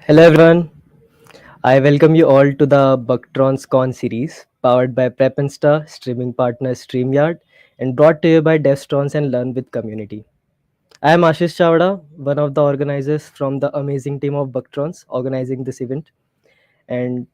Hello everyone, I welcome you all to the BUGTRONS Con series powered by Prep and Star, streaming partner StreamYard, and brought to you by DEVSTRONS and Learn with Community. I am Ashish Chavda, one of the organizers from the amazing team of BUGTRONS organizing this event. And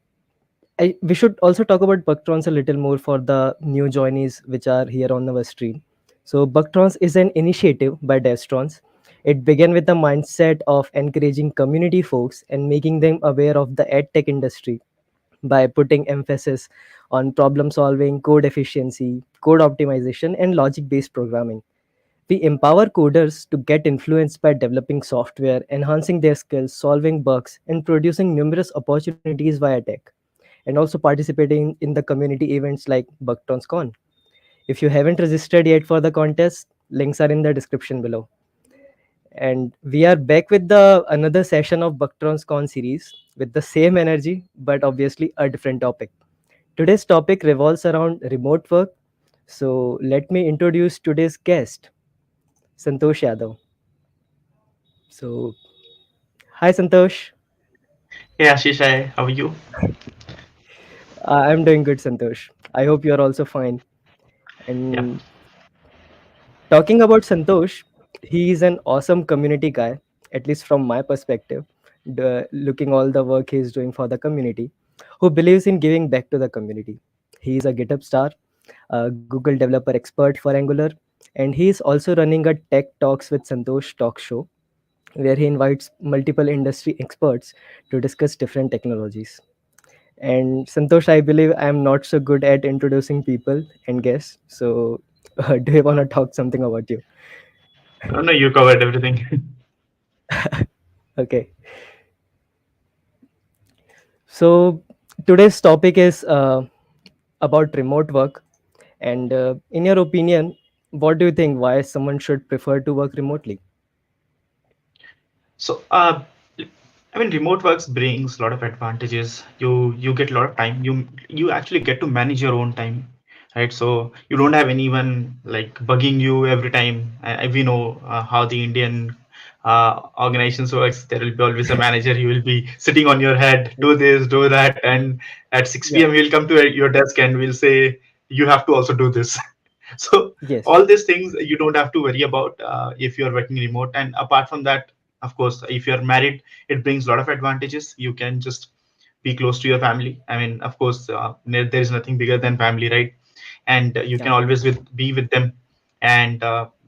we should also talk about BUGTRONS a little more for the new joinees which are here on our stream. So, BUGTRONS is an initiative by DEVSTRONS. It began with the mindset of encouraging community folks and making them aware of the edtech industry by putting emphasis on problem solving, code efficiency, code optimization, and logic based programming. We empower coders to get influenced by developing software, enhancing their skills, solving bugs, and producing numerous opportunities via tech, and also participating in the community events like BugTrons Con. If you haven't registered yet for the contest, links are in the description below. And we are back with the another session of BugTrons Con series with the same energy, but obviously a different topic. Today's topic revolves around remote work. So let me introduce today's guest, Santosh Yadav. So, hi Santosh. Hey Ashish, how are you? I'm doing good, Santosh. I hope you are also fine. Yeah, And talking about Santosh, he is an awesome community guy, at least from my perspective, looking all the work he is doing for the community, who believes in giving back to the community. He is a GitHub Star, a Google developer expert for Angular, and he is also running a Tech Talks with Santosh talk show where he invites multiple industry experts to discuss different technologies. And Santosh, I believe I'm not so good at introducing people and guests. So, do you want to talk something about you? no, you covered everything. Okay. So, today's topic is about remote work. And in your opinion, what do you think? Why someone should prefer to work remotely? So, I mean, remote works brings a lot of advantages. You get a lot of time. You actually get to manage your own time, right? So you don't have anyone like bugging you every time. We know how the Indian organizations works. There will be always a manager. He will be sitting on your head, do this, do that, and at 6 Yeah. p.m. he'll come to your desk and will say you have to also do this. So Yes. all these things you don't have to worry about if you're working remote. And apart from that, of course, if you're married, it brings a lot of advantages. You can just be close to your family. I mean, of course, there is nothing bigger than family, right? and you can Yeah. always be with them, and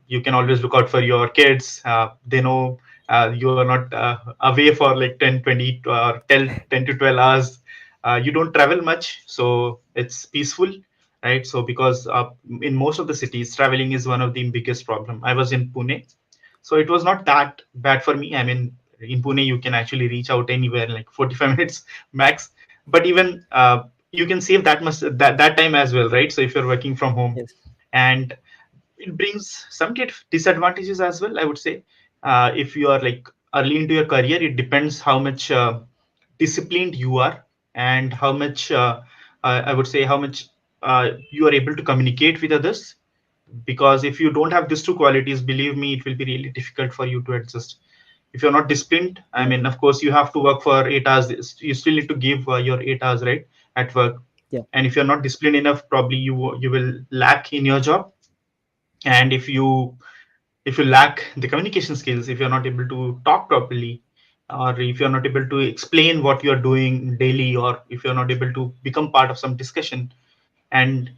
you can always look out for your kids. They know you are not away for like 10, 20 or 10 to 12 hours. You don't travel much, so it's peaceful, right? So because in most of the cities, traveling is one of the biggest problem. I was in Pune, so it was not that bad for me. I mean, in Pune, you can actually reach out anywhere in like 45 minutes max. But even you can save that time as well, right? So if you're working from home, Yes. and it brings some disadvantages as well, I would say. If you are like early into your career, it depends how much disciplined you are, and how much I would say how much you are able to communicate with others. Because if you don't have these two qualities, believe me, it will be really difficult for you to adjust. If you're not disciplined, I Yeah. mean, of course you have to work for 8 hours. You still need to give your 8 hours, right, at work. Yeah. And if you're not disciplined enough, probably you will lack in your job. And if you lack the communication skills, if you're not able to talk properly, or if you're not able to explain what you're doing daily, or if you're not able to become part of some discussion, and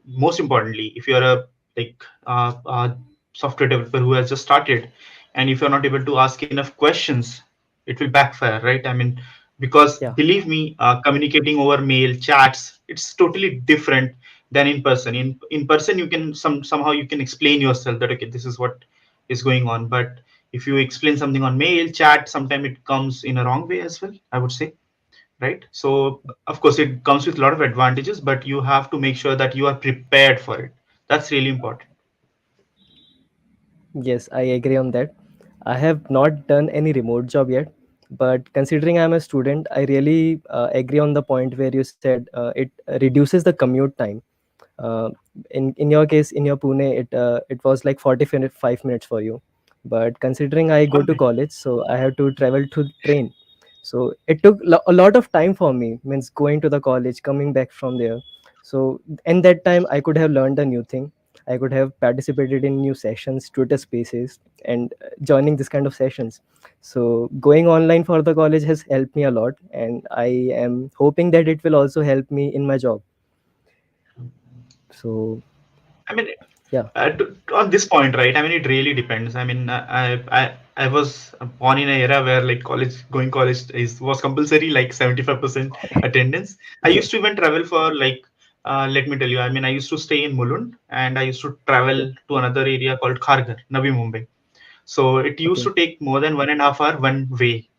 most importantly, if you're a software developer who has just started, and if you're not able to ask enough questions, it will backfire, right? I mean, because Yeah. believe me, communicating over mail chats, it's totally different than in person. In person, you can somehow you can explain yourself that okay, this is what is going on. But if you explain something on mail chat, sometimes it comes in a wrong way as well, I would say, right? So of course it comes with a lot of advantages, but you have to make sure that you are prepared for it. That's really important. Yes, I agree on that. I have not done any remote job yet, but considering I'm a student, I really agree on the point where you said it reduces the commute time. Uh, in your case, in your Pune, it was like 45 minutes for you. But considering I go to Okay. college, so I have to travel to train. So it took a lot of time for me, means going to the college, coming back from there. So in that time, I could have learned a new thing. I could have participated in new sessions, Twitter spaces, and joining this kind of sessions. So going online for the college has helped me a lot, and I am hoping that it will also help me in my job. So I mean, yeah. on this point, right? I mean, it really depends. I mean, I was born in an era where like college is was compulsory, like 75% attendance. I used Yes. to even travel for like, let me tell you. I mean, I used to stay in Mulund, and I used to Okay. travel to another area called Kharghar, Navi Mumbai. So it used Okay. to take more than 1.5 hour one way.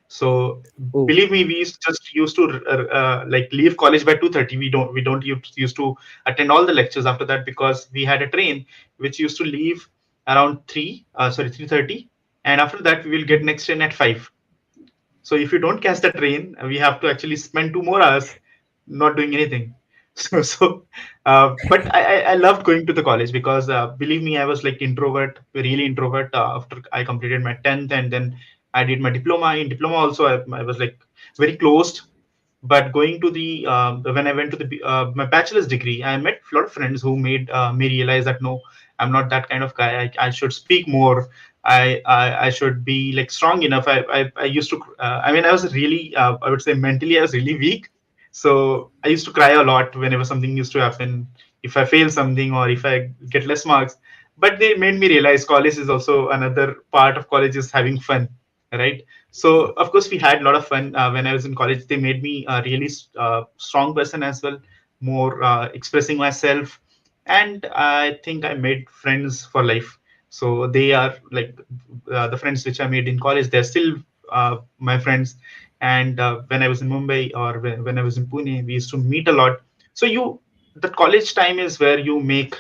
So Oh. believe me, we used to like leave college by 2:30. We don't used to attend all the lectures after that, because we had a train which used to leave around 3:30, and after that we will get next train at 5. So if you don't catch the train, we have to actually spend 2 more hours not doing anything. But I loved going to the college, because believe me, I was like introvert, really introvert, after I completed my 10th, and then I did my diploma. In diploma also, I was like very closed. But going to the when I went to the my bachelor's degree, I met a lot of friends who made me realize that no, I'm not that kind of guy. I should speak more. I should be like strong enough. I used to I mean, I was really I would say mentally I was really weak. So I used to cry a lot whenever something used to happen, if I fail something or if I get less marks. But they made me realize college is also another part of college is having fun, right? So Yeah. of course we had a lot of fun when I was in college. They made me a really strong person as well, more expressing myself, and I think I made friends for life. So they are like the friends which I made in college. They're still my friends. And when I was in Mumbai, or when I was in Pune, we used to meet a lot. So the college time is where you make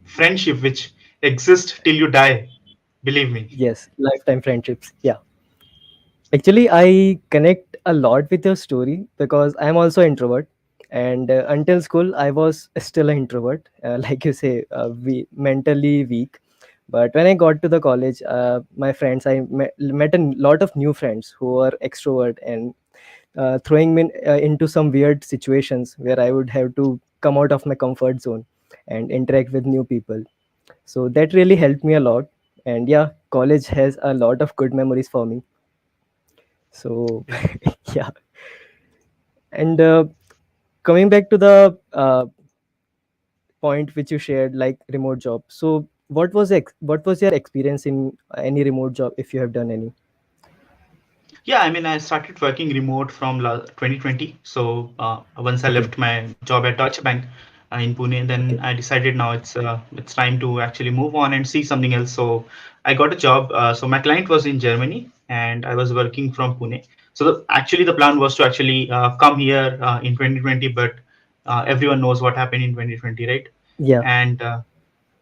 friendship which exist till you die. Believe me. Yes. Lifetime friendships. Yeah. Actually, I connect a lot with your story because I'm also introvert, and until school, I was still an introvert. Like you say, mentally weak. But when I got to the college, my friends, met a lot of new friends who are extrovert and throwing me into some weird situations where I would have to come out of my comfort zone and interact with new people. So that really helped me a lot. And yeah, college has a lot of good memories for me. So yeah. And coming back to the point which you shared, like remote job. So what was your experience in any remote job, if you have done any? Yeah, I mean, I started working remote from 2020. So once I Okay. left my job at Deutsche Bank in Pune, then Okay. I decided now it's time to actually move on and see something else. So I got a job. So my client was in Germany, and I was working from Pune. So actually, the plan was to actually come here in 2020, but everyone knows what happened in 2020, right? Yeah. And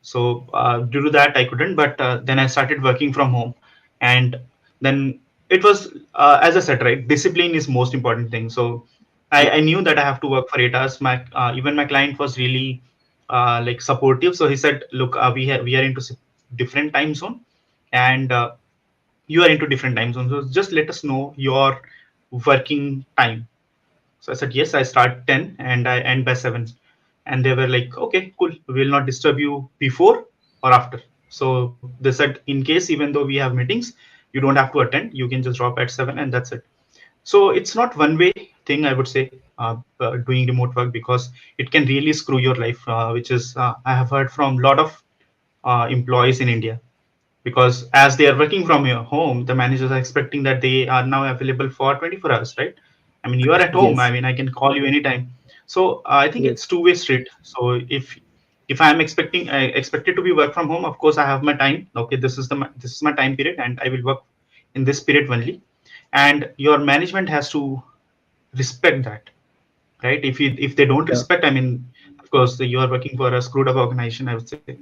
so due to that I couldn't, but then I started working from home. And then it was, as I said, right, discipline is most important thing. So I Yeah. knew that I have to work for 8 hours. My even my client was really like supportive. So he said, look, we are into different time zone, and you are into different time zones, so just let us know your working time. So I said, yes, I start 10 and I end by 7. And they were like, okay, cool. We will not disturb you before or after. So they said, in case, even though we have meetings, you don't have to attend. You can just drop at 7 and that's it. So it's not one way thing, I would say, doing remote work, because it can really screw your life, which is, I have heard from a lot of employees in India, because as they are working from your home, the managers are expecting that they are now available for 24 hours, right? I mean, you are at home. I Yes. mean, I can call you anytime. So I think it's Yes. two-way street. So if I'm expected to be work from home, of course I have my time. Okay, this is my time period, and I will work in this period only. And your management has to respect that, right? If they don't Yeah. respect, I mean, of course you are working for a screwed up organization, I would say.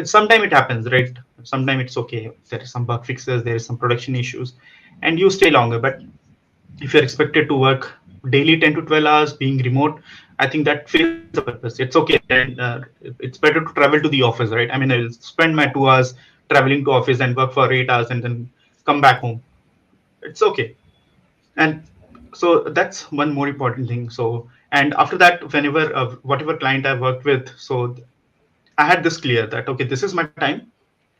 Sometimes it happens, right? Sometimes it's okay, there is some bug fixes, there is some production issues, and you stay longer. But if you're expected to work daily 10 to 12 hours being remote, I think that fails the purpose. It's okay, then it's better to travel to the office, right? I mean, I'll spend my 2 hours traveling to office and work for 8 hours and then come back home. It's okay. And so that's one more important thing. So, and after that, whenever whatever client I worked with, so I had this clear that okay, this is my time,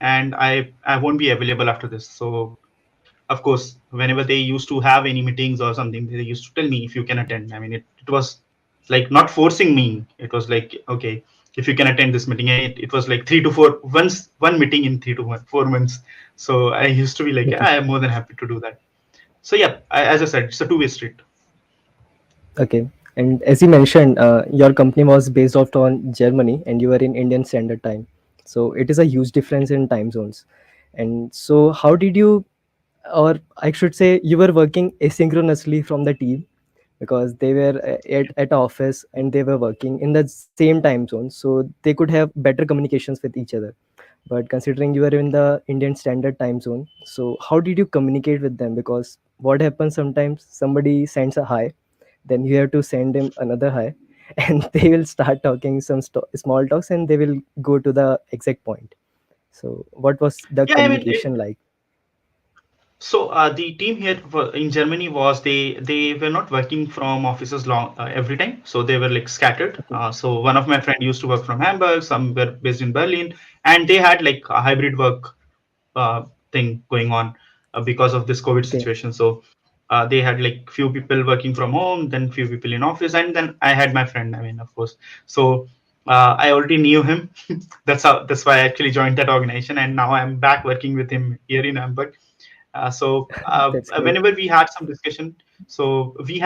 and I won't be available after this. So of course, whenever they used to have any meetings or something, they used to tell me if you can attend. I mean, it was like not forcing me. It was like, okay, if you can attend this meeting, and it was like 3 to 4 once one meeting in 3 to 4 months. So I used to be like, yeah, Okay. I am more than happy to do that. So yeah, as I said, it's a two-way street. Okay. And as you mentioned, your company was based out on Germany and you were in Indian Standard Time. So it is a huge difference in time zones. And so, how did you, or I should say, you were working asynchronously from the team, because they were at office and they were working in the same time zone. So they could have better communications with each other. But considering you are in the Indian Standard Time zone, so how did you communicate with them? Because what happens sometimes, somebody sends a hi, then you have to send him another hi, and they will start talking some small talks and they will go to the exact point. So what was the Yeah, I mean, communication like? so the team here in Germany was, they were not working from offices long every time. So they were like scattered. Okay. So one of my friend used to work from Hamburg, some were based in Berlin, and they had like a hybrid work thing going on because of this COVID Okay. situation. So they had like few people working from home, then few people in office, and then I had my friend. I mean, of course. So I already knew him. That's why I actually joined that organization, and now I'm back working with him here in Hamburg. That's great. Whenever we had some discussion, so we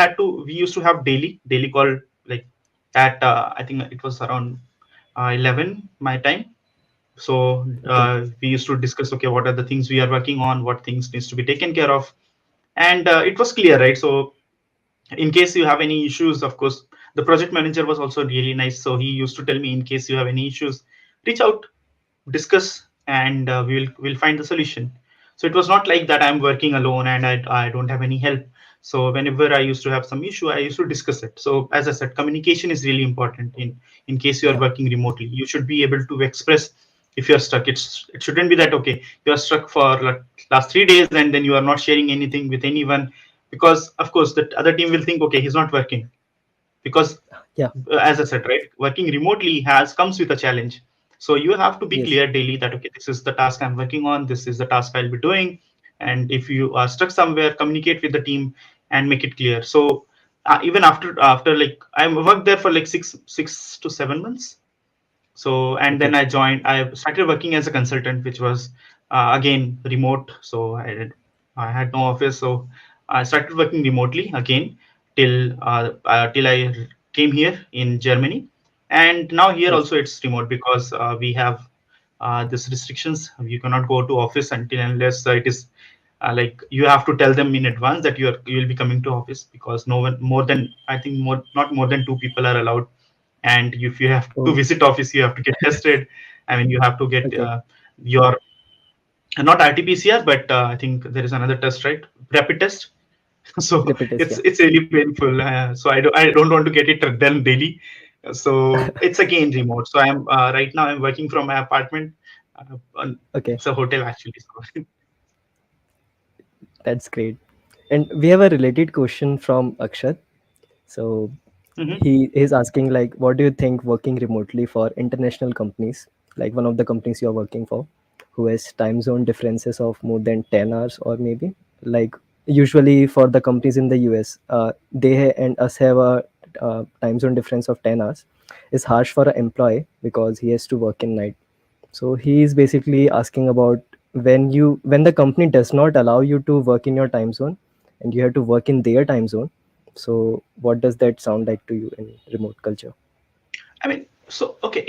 used to have daily call, like at I think it was around 11 my time. So Okay. we used to discuss, okay, what are the things we are working on, what things needs to be taken care of, and it was clear, right? So in case you have any issues, of course, the project manager was also really nice. So he used to tell me, in case you have any issues, reach out, discuss, and we'll find the solution. So it was not like that I'm working alone and I don't have any help. So whenever I used to have some issue, I used to discuss it. So as I said, communication is really important. In case you are Yeah. working remotely, you should be able to express if you're stuck. It shouldn't be that, okay, you're stuck for like last 3 days and then you are not sharing anything with anyone, because of course the other team will think, okay, he's not working. Because Yeah. as I said, right, working remotely has comes with a challenge. So you have to be Yes. clear daily that okay, this is the task I'm working on, this is the task I'll be doing, and if you are stuck somewhere, communicate with the team and make it clear. So even after like I worked there for like 6 to 7 months, So and then Okay. I started working as a consultant, which was again remote. So I had no office, so I started working remotely again till I came here in Germany. And now here Yes. also it's remote because we have this restrictions. You cannot go to office until unless it is like you have to tell them in advance that you will be coming to office, because no one more than, I think, more not more than two people are allowed. And if you have to Oh, visit office, you have to get tested. I mean, you have to get okay. your not RT-PCR, but I think there is another test, right? Rapid test. So Repeat test. it's Yeah. it's really painful. So I don't want to get it done daily. So it's again remote. So I'm right now I'm working from my apartment. Okay. It's a hotel actually. So. That's great. And we have a related question from Akshat. So Mhm. he is asking like, what do you think working remotely for international companies, like one of the companies you are working for, who has time zone differences of more than 10 hours or maybe like usually for the companies in the US, they and us have a time zone difference of 10 hours is harsh for an employee because he has to work in night. So he is basically asking about when the company does not allow you to work in your time zone and you have to work in their time zone. So what does that sound like to you in remote culture? I mean, so okay,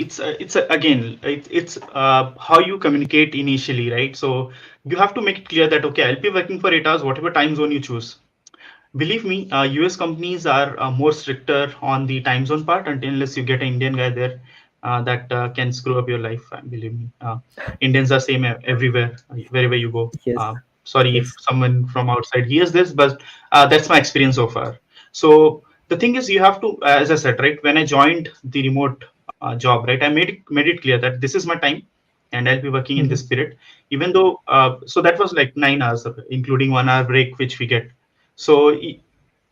again, it's how you communicate initially, right? So you have to make it clear that okay, I'll be working for 8 hours, whatever time zone you choose. Believe me, US companies are more stricter on the time zone part until unless you get an Indian guy there that can screw up your life. Believe me, Indians are same everywhere, wherever you go. Yes. Sorry if Yes. someone from outside hears this, but that's my experience so far. So the thing is, you have to, as I said, right, when I joined the remote job, right, I made it clear that this is my time, and I'll be working in Mhm. this period, even though. So that was like 9 hours, including 1 hour break which we get. So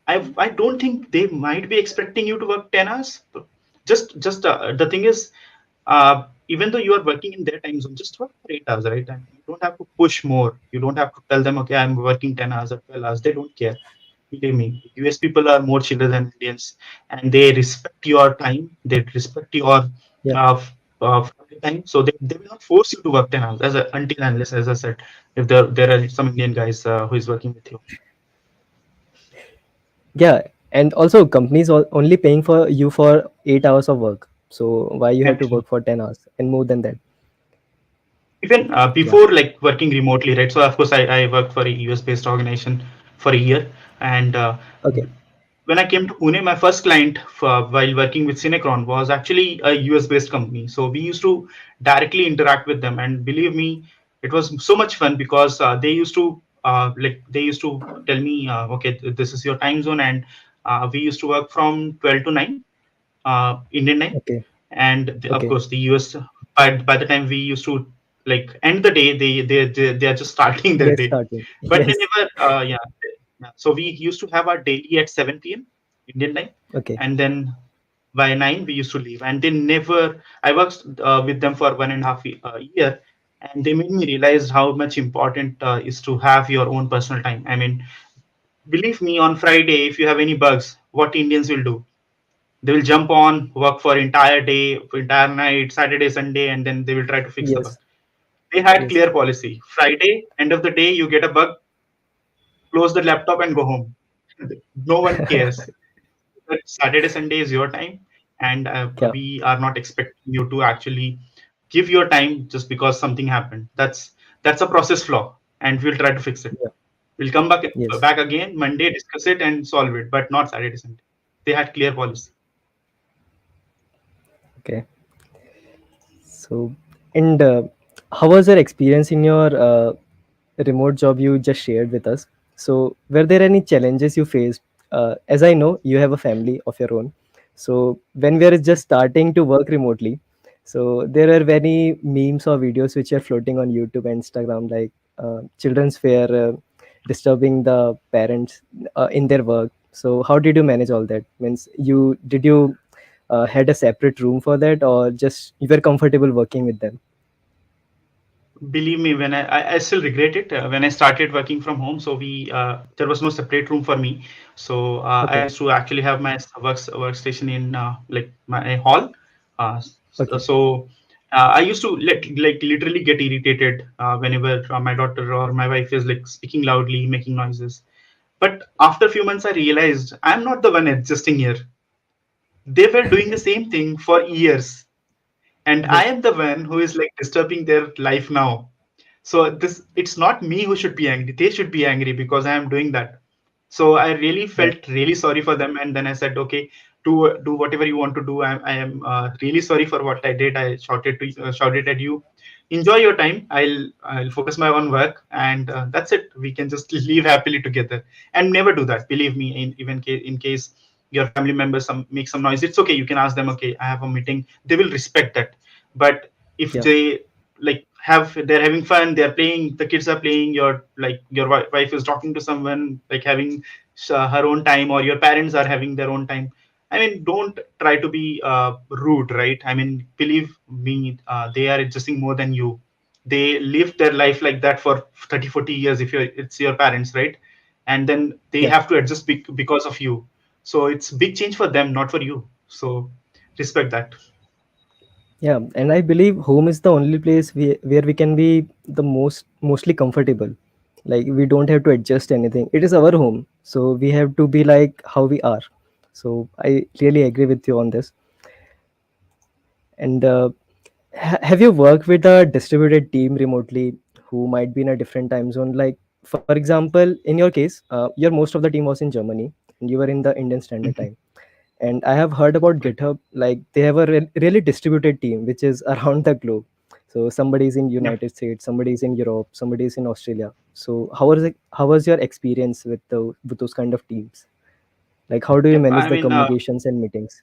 I don't think they might be expecting you to work 10 hours. Just the thing is, even though you are working in their time zone, just work for 8 hours, right? And you don't have to push more. You don't have to tell them, okay, I'm working 10 hours or 12 hours. They don't care. Believe me, US people are more chiller than Indians, and they respect your time. They respect your Yeah. family time. So they will not force you to work 10 hours until unless, as I said, if there are some Indian guys who is working with you. Yeah. And also companies only paying for you for 8 hours of work. So why you have to Exactly. work for 10 hours and more than that? Even Yeah. before like working remotely, right? So of course I worked for a US based organization for a year, and Okay. when I came to Pune, my first client while working with Cinecron was actually a US based company. So we used to directly interact with them, and believe me, it was so much fun because they used to tell me, okay, this is your time zone, and we used to work from 12 to 9 Indian time, Okay. and of Okay. course the US. By the time we used to like end the day, they are just starting their They're day, starting. but they Yes. never. Yeah. So we used to have our daily at 7 p.m. Indian time, Okay. and then by 9 we used to leave. And they never. I worked with them for 1.5 year, and they made me realize how much important is to have your own personal time. I mean, believe me, on Friday, if you have any bugs, what Indians will do? They will jump on, work for entire day, for entire night, Saturday, Sunday, and then they will try to fix the bug. Yes. They had Yes. clear policy. Friday, end of the day, you get a bug, close the laptop and go home. No one cares. But Saturday, Sunday is your time, and Yeah. we are not expecting you to actually give your time just because something happened. That's a process flaw, and we'll try to fix it. Yeah. We'll come Yes. back again Monday, discuss it, and solve it, but not Saturday, Sunday. They had clear policy. Okay. So, and how was your experience in your remote job you just shared with us? So, were there any challenges you faced? As I know, you have a family of your own. So, when we are just starting to work remotely, so there are many memes or videos which are floating on YouTube and Instagram, like children's fair disturbing the parents in their work. So, how did you manage all that? Means you did you had a separate room for that or just you were comfortable working with them? Believe me, when I still regret it when I started working from home. So we there was no separate room for me. So I Okay. used to actually have my workstation in like my hall. Okay. So I used to like literally get irritated whenever my daughter or my wife is like speaking loudly, making noises. But after a few months, I realized I'm not the one adjusting here. They were doing the same thing for years, and I Yes. am the one who is like disturbing their life now. So this, it's not me who should be angry. They should be angry because I am doing that. So I really Yeah. felt really sorry for them, and then I said, okay, do whatever you want to do. I am really sorry for what I did. I shouted at you. Enjoy your time. I'll focus my own work, and that's it. We can just live happily together, and never do that. Believe me, in case your family members make some noise, it's okay. You can ask them, okay, I have a meeting. They will respect that. But if Yeah. they like have, they're having fun, they're playing, the kids are playing, your like your wife is talking to someone, like having her own time, or your parents are having their own time, I mean, don't try to be rude, right? I mean, believe me, they are adjusting more than you. They lived their life like that for 30, 40 years, if you're, it's your parents, right? And then they Yeah. have to adjust because of you. So it's big change for them, not for you. So respect that. Yeah, and I believe home is the only place where we can be the mostly comfortable. Like we don't have to adjust anything. It is our home, so we have to be like how we are. So I really agree with you on this. And have you worked with a distributed team remotely who might be in a different time zone? Like for example, in your case, your most of the team was in Germany, and you were in the Indian Standard Mhm. Time. And I have heard about GitHub, like they have a really distributed team which is around the globe. So somebody is in Yep. United States, somebody is in Europe, somebody is in Australia. So how was your experience with those kind of teams? Like how do you Yep. manage I the mean, communications and meetings?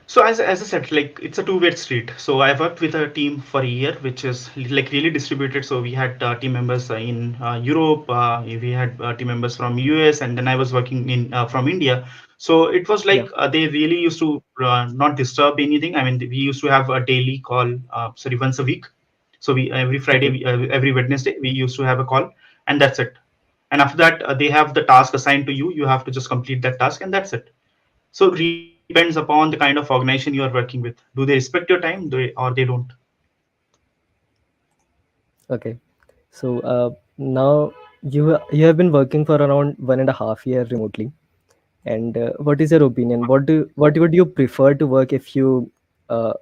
so as I said, like it's a two-way street. So I worked with a team for a year, which is like really distributed. So we had team members in Europe, we had team members from US, and then I was working in from India. So it was Yeah. like they really used to not disturb anything. I mean, we used to have a daily call, sorry, once a week. So we every Friday, Okay. every Wednesday, we used to have a call, and that's it. And after that, they have the task assigned to you. You have to just complete that task, and that's it. So really depends upon the kind of organization you are working with. Do they respect your time, or they don't? Okay. So now you have been working for around 1.5 year remotely. And what is your opinion? What would you prefer to work if you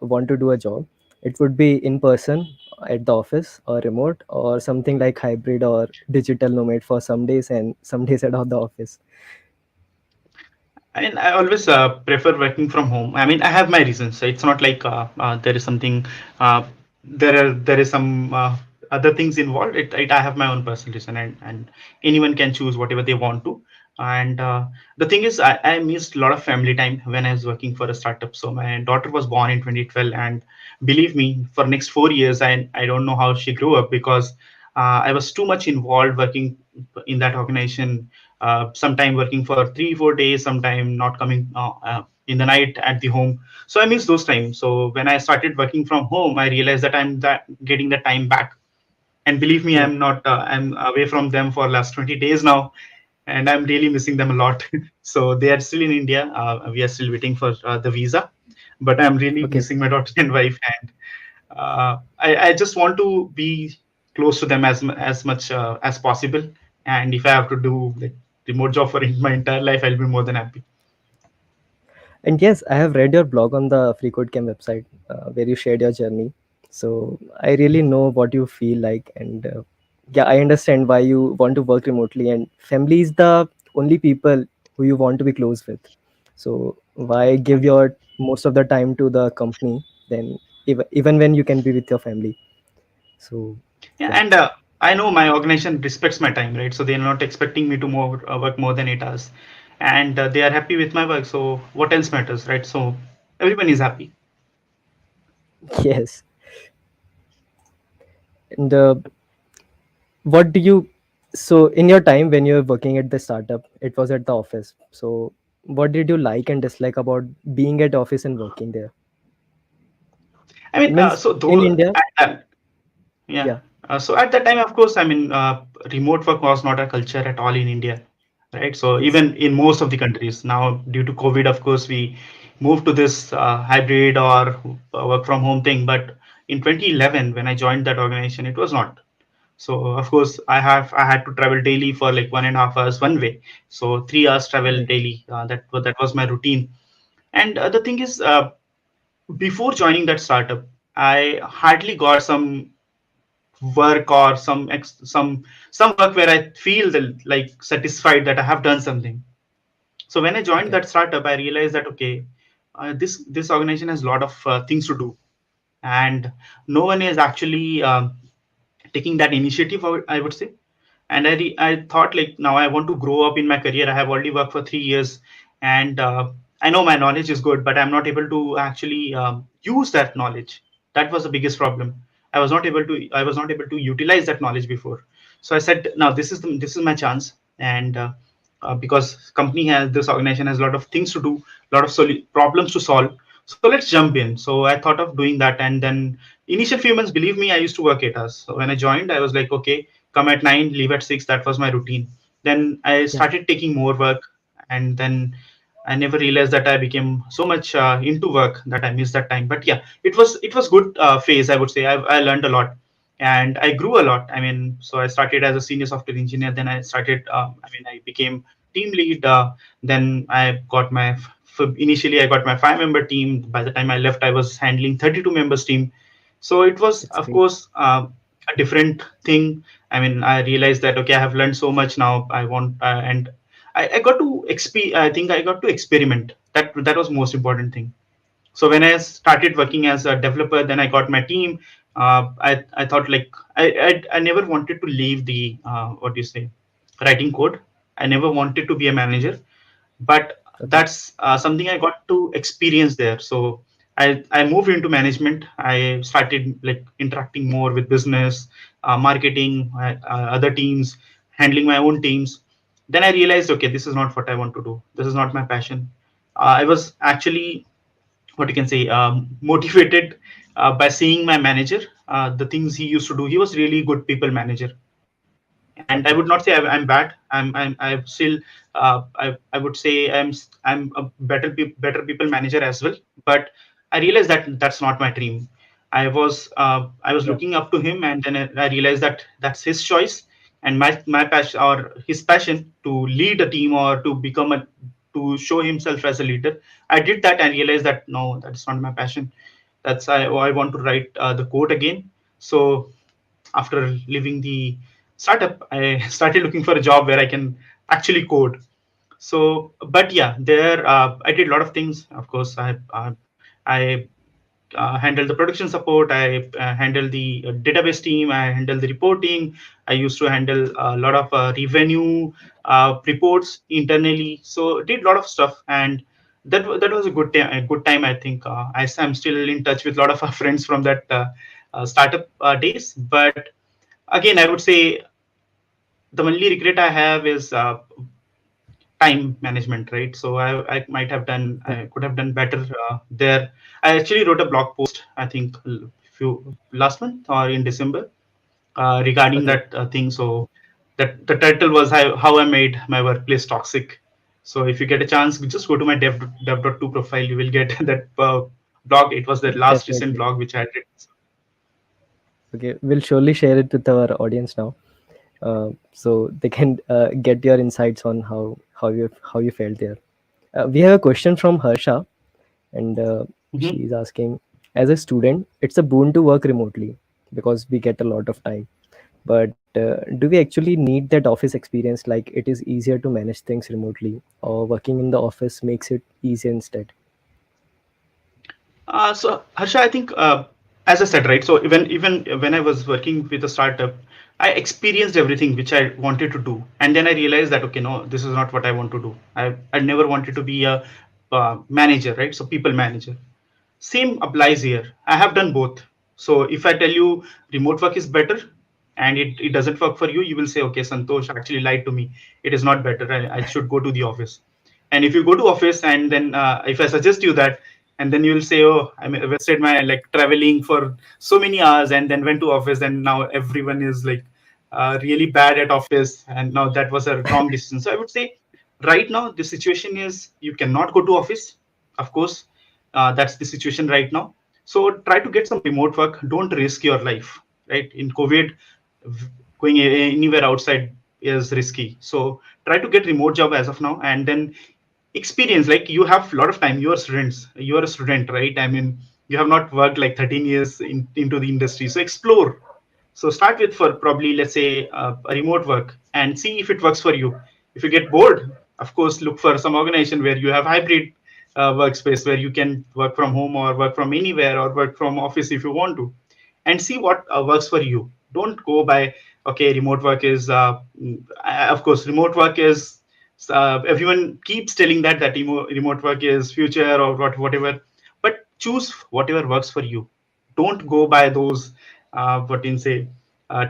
want to do a job? It would be in person at the office or remote or something like hybrid or digital nomad for some days and some days at the office. I mean, I always prefer working from home. I mean, I have my reasons. It's not like there is something, uh, there is some other things involved. I have my own personal reason, and anyone can choose whatever they want to. And the thing is, I missed a lot of family time when I was working for a startup. So my daughter was born in 2012, and believe me, for next 4 years, I don't know how she grew up because I was too much involved working in that organization, sometime working for 3 4 days, sometime not coming in the night at the home. So I miss those times. So when I started working from home, I realized that I'm that getting the time back. And believe me, Yeah. I'm away from them for last 20 days now, and I'm really missing them a lot. So they are still in India. We are still waiting for the visa, but I'm really Okay. missing my daughter and wife. And I just want to be close to them as much as possible. And if I have to do like remote job for my entire life, I'll be more than happy. And yes, I have read your blog on the Free Code Camp website where you shared your journey. So I really know what you feel like, and yeah, I understand why you want to work remotely. And family is the only people who you want to be close with. So why give your most of the time to the company then, even when you can be with your family? So Yeah, yeah, and I know my organization respects my time, right? So they're not expecting me to work more than 8 hours, and they are happy with my work. So what else matters, right? So everyone is happy. yes. And what do you so in your time when you were working at the startup, it was at the office. So what did you like and dislike about being at office and working there? I mean, Means so in though India. at that, yeah. Yeah. So at that time, of course, I mean, remote work was not a culture at all in India, right? So Yes. even in most of the countries now, due to COVID, of course, move to this hybrid or work from home thing. But in 2011, when I joined that organization, it was not. So of course, I had to travel daily for like 1.5 hours one way. So 3 hours travel Right. daily. That was my routine. And the thing is, before joining that startup, I hardly got some work or some work where I feel like satisfied that I have done something. So when I joined Okay. that startup, I realized that okay, this organization has a lot of things to do, and no one is actually taking that initiative, I would say. And I thought like now I want to grow up in my career. I have already worked for 3 years, and I know my knowledge is good, but I'm not able to actually use that knowledge. That was the biggest problem. I was not able to utilize that knowledge before. So I said, now this is my chance. And because company has this organization has a lot of things to do, a lot of problems to solve. So let's jump in. So I thought of doing that, and then initial few months, believe me, I used to work 8 hours. So when I joined, I was like, okay, come at 9, leave at 6. That was my routine. Then I Yeah. started taking more work, and then I never realized that I became so much into work that I missed that time. But yeah, it was good phase, I would say. I learned a lot, and I grew a lot. I mean, so I started as a senior software engineer. Then I started. I became team lead. Then I got my initially I got my 5-member team. By the time I left, I was handling 32 members team. So it was, That's of great. course, a different thing. I mean, I realized that okay, I have learned so much now. I want and I got to I think I got to experiment. That was most important thing. So when I started working as a developer, then I got my team. I thought like I never wanted to leave the what do you say, writing code. I never wanted to be a manager, but Okay. that's something I got to experience there. So I moved into management. I started like interacting more with business, marketing, other teams, handling my own teams. Then I realized, okay, this is not what I want to do. This is not my passion. I was actually, what you can say, motivated by seeing my manager, the things he used to do. He was really good people manager, and I Okay. would not say I'm bad. I'm still I would say I'm a better people manager as well. But I realized that that's not my dream. I was Yeah. looking up to him, and then I realized that that's his choice, and my passion or his passion to lead a team or to show himself as a leader. I did that and realized that no, that's not my passion. I want to write the code again. So after leaving the startup, I started looking for a job where I can actually code. So, but yeah, there I did a lot of things. Of course, I handle the production support. I handle the database team. I handle the reporting. I used to handle a lot of revenue reports internally. So did a lot of stuff, and that was a good time. I think I'm still in touch with a lot of our friends from that startup days. But again, I would say the only regret I have is time management, right? So I might have done, Yeah. I could have done better there. I actually wrote a blog post, I think, few last month or in December, regarding Okay. that thing. So that the title was how I made my workplace toxic. So if you get a chance, just go to my dev.to profile. You will get that blog. It was the last recent Definitely. blog which I did. Okay. We'll surely share it with our audience now, so they can get your insights on how you felt there. We have a question from Harsha, and Mhm. she's asking, as a student, it's a boon to work remotely because we get a lot of time. But do we actually need that office experience? Like, it is easier to manage things remotely, or working in the office makes it easier instead? So Harsha, I think as I said, right. So even when I was working with a startup, I experienced everything which I wanted to do, and then I realized that okay, no, this is not what I want to do. I never wanted to be a manager, right? So people manager. Same applies here. I have done both. So if I tell you remote work is better and it doesn't work for you, you will say, okay, Santosh actually lied to me. It is not better. I should go to the office. And if you go to office and then if I suggest you that, and then you will say, oh, I mean, I wasted my like traveling for so many hours and then went to office and now everyone is like really bad at office and now that was a wrong decision. So I would say right now the situation is you cannot go to office of course, that's the situation right now. So try to get some remote work. Don't risk your life, right? In COVID, going anywhere outside is risky. So try to get remote job as of now, and then experience. Like, you have a lot of time. You are a student, right? I mean, you have not worked like 13 years into the industry, so explore. So start with, for probably, let's say, a remote work, and see if it works for you. If you get bored, of course, look for some organization where you have hybrid workspace, where you can work from home or work from anywhere or work from office if you want to, and see what works for you. Don't go by, okay, remote work is, of course, remote work is, everyone keeps telling that remote work is future or whatever, but choose whatever works for you. Don't go by those, what you say,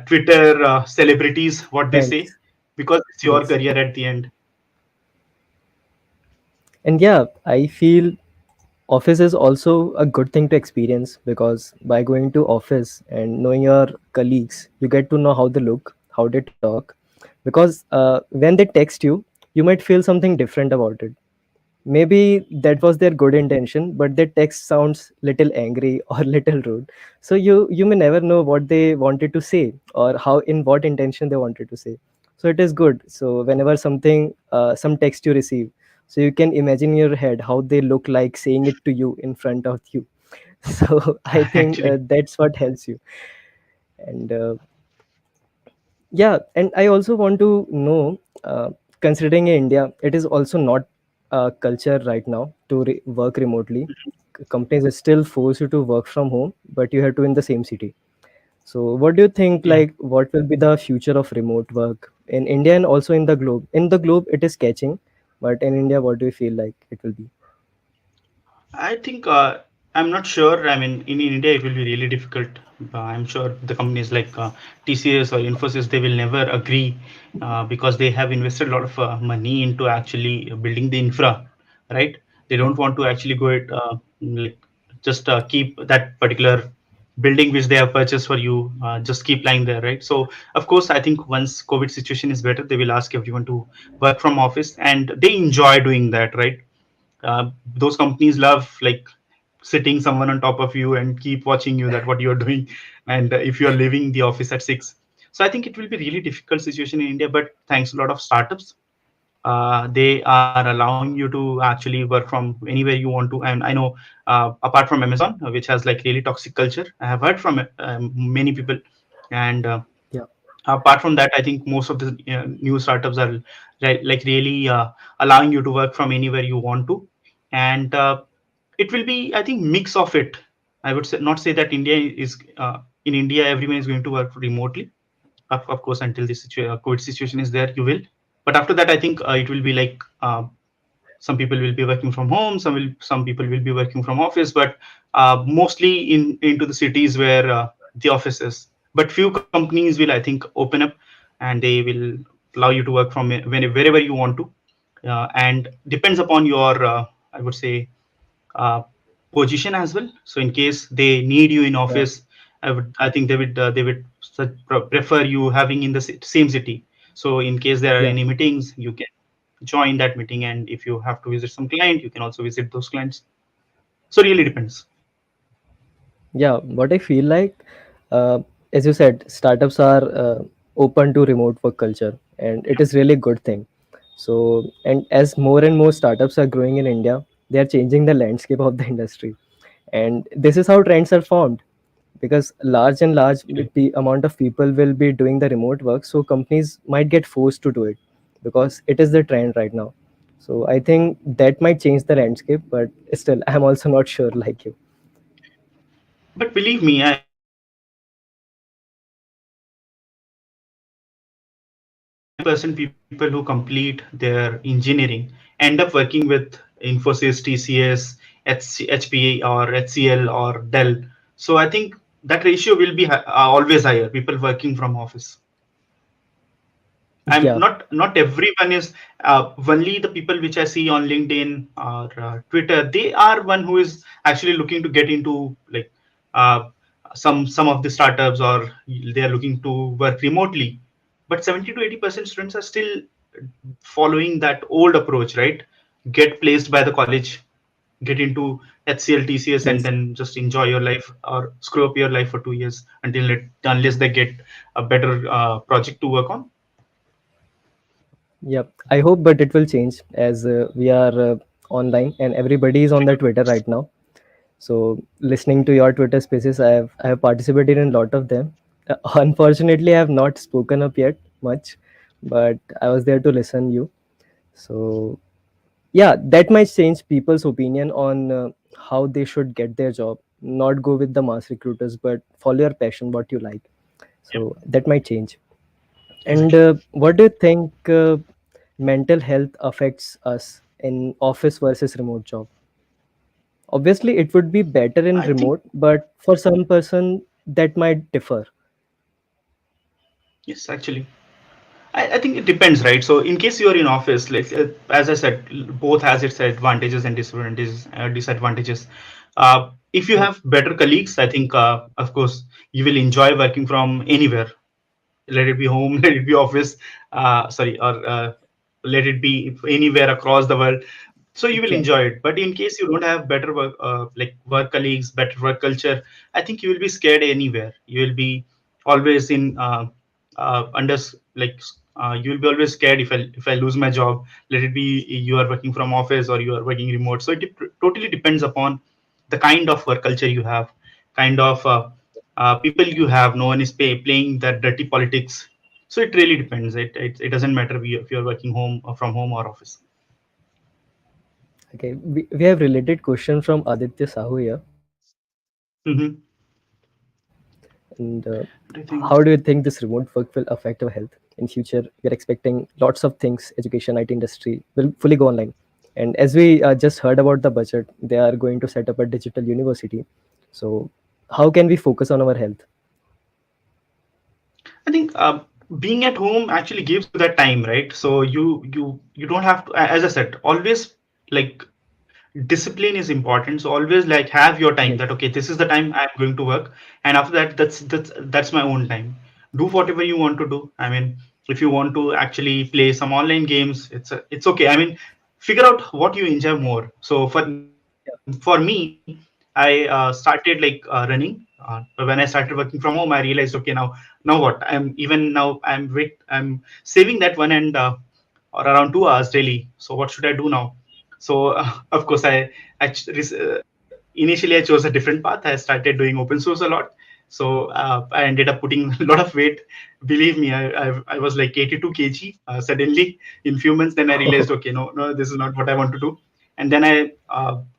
Twitter celebrities, what they say, Trends. because it's your Yes. career at the end. And yeah, I feel office is also a good thing to experience, because by going to office and knowing your colleagues, you get to know how they look, how they talk. Because when they text you might feel something different about it. Maybe that was their good intention, but their text sounds little angry or little rude. So you may never know what they wanted to say, or how, in what intention they wanted to say. So it is good. So whenever something, some text you receive, so you can imagine in your head how they look like saying it to you in front of you. So I think Actually, that's what helps you. And yeah, and I also want to know, considering in India it is also not culture right now to work remotely. Companies still force you to work from home, but you have to in the same city. So what do you think, yeah. like, what will be the future of remote work in India and also in the globe? In the globe it is catching, but in India, what do you feel like it will be? I think, I'm not sure. I mean, in India, it will be really difficult. I'm sure the companies like TCS or Infosys, they will never agree, because they have invested a lot of money into actually building the infra, right? They don't want to actually go it, like, just keep that particular building which they have purchased for you, just keep lying there, right? So of course, I think once COVID situation is better, they will ask everyone to work from office, and they enjoy doing that, right? Those companies love, like, sitting someone on top of you and keep watching you that what you're doing, and if you're leaving the office at 6. So I think it will be really difficult situation in India, but thanks a lot of startups, they are allowing you to actually work from anywhere you want to. And I know, apart from Amazon, which has like really toxic culture, I have heard from many people. And Yeah. apart from that, I think most of the new startups are like really allowing you to work from anywhere you want to. And it will be, I think, mix of it. I would say, not say that India is, in India everyone is going to work remotely. Of course, until this COVID situation is there, you will. But after that, I think it will be like, some people will be working from home, some people will be working from office, but mostly into the cities where the office is. But few companies will, I think, open up, and they will allow you to work from wherever you want to. And depends upon your, I would say, uh, position as well. So in case they need you in Yeah. office, I think they would prefer you having in the same city. So in case there are Yeah. any meetings, you can join that meeting, and if you have to visit some client, you can also visit those clients. So really depends. Yeah, what I feel like, uh, as you said, startups are open to remote work culture, and it is really good thing. So, and as more and more startups are growing in India, they are changing the landscape of the industry, and this is how trends are formed. Because large and large Actually. amount of people will be doing the remote work, so companies might get forced to do it, because it is the trend right now. So I think that might change the landscape, but still, I'm also not sure like you. But believe me, I mean, 90% people who complete their engineering end up working with Infosys, TCS, HPE, or HCL, or Dell. So I think that ratio will be always higher. People working from office. I'm Yeah. not everyone is, only the people which I see on LinkedIn or Twitter. They are one who is actually looking to get into, like, uh, some of the startups, or they are looking to work remotely. But 70 to 80% students are still following that old approach, right? Get placed by the college, get into HCL, TCS, and Yes. then just enjoy your life or screw up your life for 2 years unless they get a better project to work on. Yep. I hope, but it will change as we are online and everybody is on the Twitter right now. So listening to your Twitter spaces, I have participated in a lot of them. Unfortunately, I have not spoken up yet much, but I was there to listen you. So yeah, that might change people's opinion on how they should get their job. Not go with the mass recruiters, but follow your passion, what you like. Yeah, So that might change. And exactly. what do you think mental health affects us in office versus remote job? Obviously, it would be better in I think remote, but for some person that might differ. yes, actually. I think it depends, right? So in case you are in office, like as I said, both has its advantages and disadvantages. If you Yep. have better colleagues, I think of course you will enjoy working from anywhere. Let it be home, let it be office, sorry, or let it be anywhere across the world. So you will Yep. enjoy it. But in case you don't have better work, like work colleagues, better work culture, I think you will be scared anywhere. You will be always in under like you will be always scared if I lose my job. Let it be you are working from office or you are working remote. So totally depends upon the kind of work culture you have, kind of people you have. No one is playing that dirty politics. So it really depends. It doesn't matter if you're working home or from home or office. Okay. We have related question from Aditya Sahu here. Hmm. And What do you how think? do you think this remote work will affect our health in future? We are expecting lots of things. Education, IT industry will fully go online. And as we just heard about the budget, they are going to set up a digital university. So how can we focus on our health? I think being at home actually gives you that time, right? So you don't have to, as I said, always like discipline is important. So always like have your time that Yes. okay, this is the time I'm going to work, and after that, that's my own time. Do whatever you want to do. I mean, if you want to actually play some online games, it's okay. I mean, figure out what you enjoy more. So for me, I started like running. When I started working from home, I realized okay, now what? I'm saving that 1 and or around 2 hours daily. So what should I do now? So of course initially I chose a different path. I started doing open source a lot. So I ended up putting a lot of weight. Believe me, I was like 82 kg suddenly in few months. Then I realized okay, no, this is not what I want to do. And then I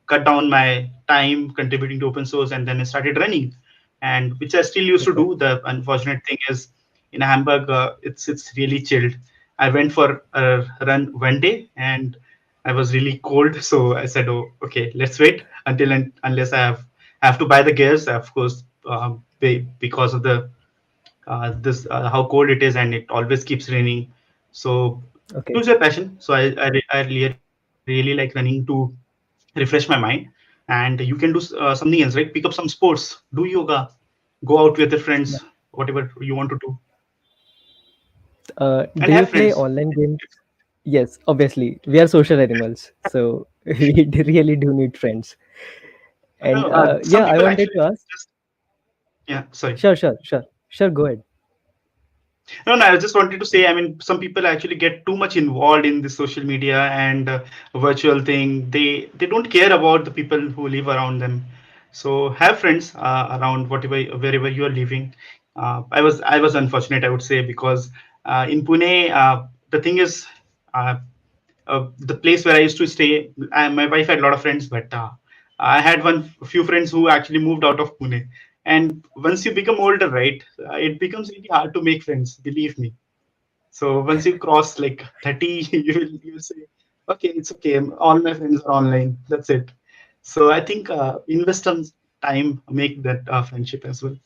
cut down my time contributing to open source, and then I started running, and which I still used to Okay. do. The unfortunate thing is in Hamburg, it's really chilled. I went for a run 1 day, and I was really cold, so I said, "Oh, okay, let's wait until and unless I have to buy the gears, of course, because of the this how cold it is, and it always keeps raining. So Okay. choose your passion. So I really like running to refresh my mind, and you can do something else, right? Pick up some sports, do yoga, go out with your friends, Yeah. whatever you want to do, and Do you have play friends. online games? Yes, obviously. We are social animals. So we really do need friends. No, And some yeah, I people wanted actually to ask. just yeah. Sorry. Sure, sure, sure. Sure, go ahead. No, I just wanted to say, I mean, some people actually get too much involved in the social media and virtual thing. They don't care about the people who live around them. So have friends around whatever wherever you are living. I was unfortunate, I would say, because in Pune, the thing is, uh, the place where I used to stay, my wife had a lot of friends, but I had few friends who actually moved out of Pune. And once you become older, right, it becomes really hard to make friends. Believe me. So once you cross like 30, you will say, okay, it's okay. All my friends are online. That's it. So I think invest some time, make that friendship as well.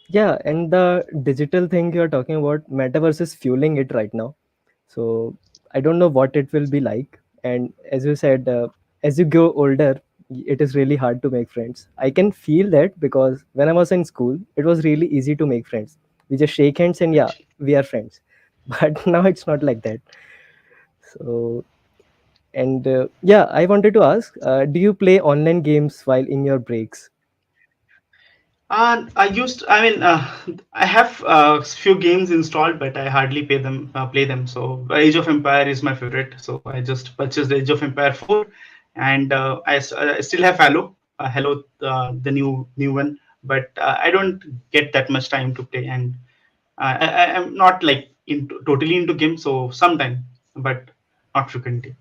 Yeah, and the digital thing you're talking about, metaverse is fueling it right now. So I don't know what it will be like. And as you said, as you grow older, it is really hard to make friends. I can feel that because when I was in school, it was really easy to make friends. We just shake hands and yeah, Actually, we are friends. But now it's not like that. So And yeah, I wanted to ask, do you play online games while in your breaks? And I mean, I have few games installed, but I hardly play them. So Age of Empire is my favorite. So I just purchased Age of Empire 4, and I still have the new one, but I don't get that much time to play, and I'm not like totally into games. So sometime, but not frequently.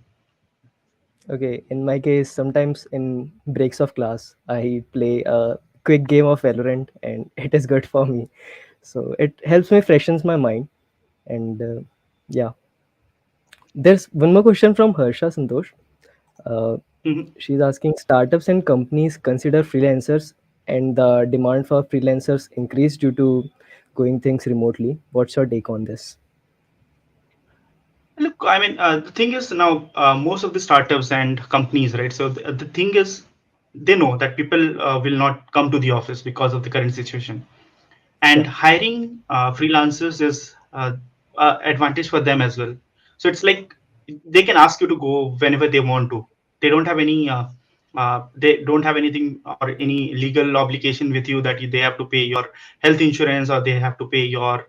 Okay, in my case, sometimes in breaks of class, I play a quick game of Valorant, and it is good for me. So it helps me freshens my mind. And yeah, there's one more question from Harsha Santosh. Uh, Mhm. she's asking, startups and companies consider freelancers, and the demand for freelancers increased due to going things remotely. What's your take on this? Look, I mean, the thing is now most of the startups and companies, right? So the thing is, they know that people will not come to the office because of the current situation, and Yeah. hiring freelancers is advantage for them as well. So it's like they can ask you to go whenever they want to. They don't have any they don't have anything or any legal obligation with you that they have to pay your health insurance or they have to pay your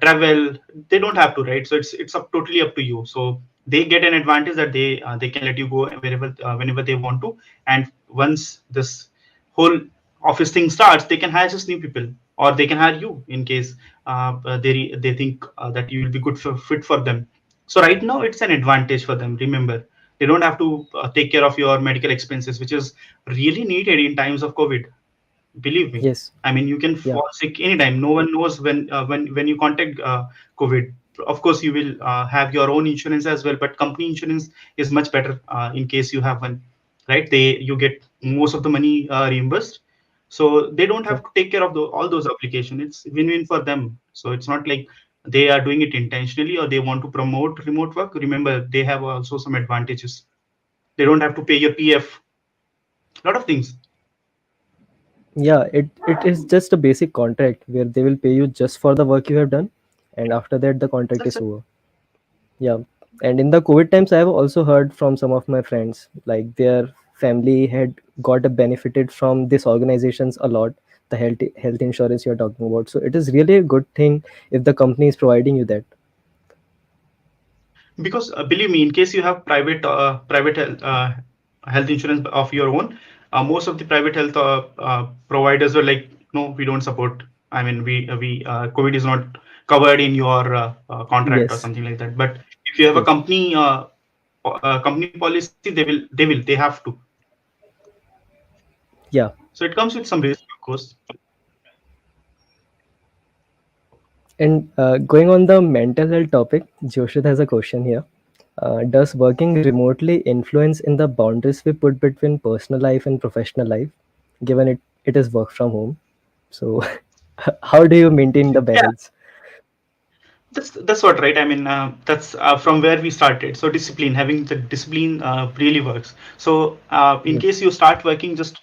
travel. They don't have to, right? So it's totally up to you. So they get an advantage that they can let you go wherever whenever they want to. And once this whole office thing starts, they can hire just new people, or they can hire you in case they think that you will be good for fit for them. So right now it's an advantage for them. Remember, they don't have to take care of your medical expenses, which is really needed in times of COVID. Believe me. Yes. I mean, you can Yeah. fall sick anytime. No one knows when you contact COVID. Of course, you will have your own insurance as well, but company insurance is much better in case you have one, right? You get most of the money reimbursed, so they don't Yeah. have to take care of all those applications. It's win-win for them. So it's not like they are doing it intentionally or they want to promote remote work. Remember, they have also some advantages. They don't have to pay your PF. A lot of things. Yeah, it is just a basic contract where they will pay you just for the work you have done, and after that the contract That's is it. over. Yeah. And in the COVID times, I have also heard from some of my friends, like their family had got a benefited from these organizations a lot, the health insurance you're talking about. So it is really a good thing if the company is providing you that. Because believe me, in case you have private health insurance of your own, most of the private health providers were like, no, we don't support. I mean, we COVID is not covered in your contract or Yes. something like that. But if you have a Yes. company policy, they have to. Yeah. So it comes with some risk, of course. And going on the mental health topic, Joshit has a question here. Does working remotely influence in the boundaries we put between personal life and professional life, given it is work from home? So, how do you maintain the Yeah, balance? that's what, right? I mean, that's from where we started. So discipline, having the discipline really works. So in Yes. case you start working, just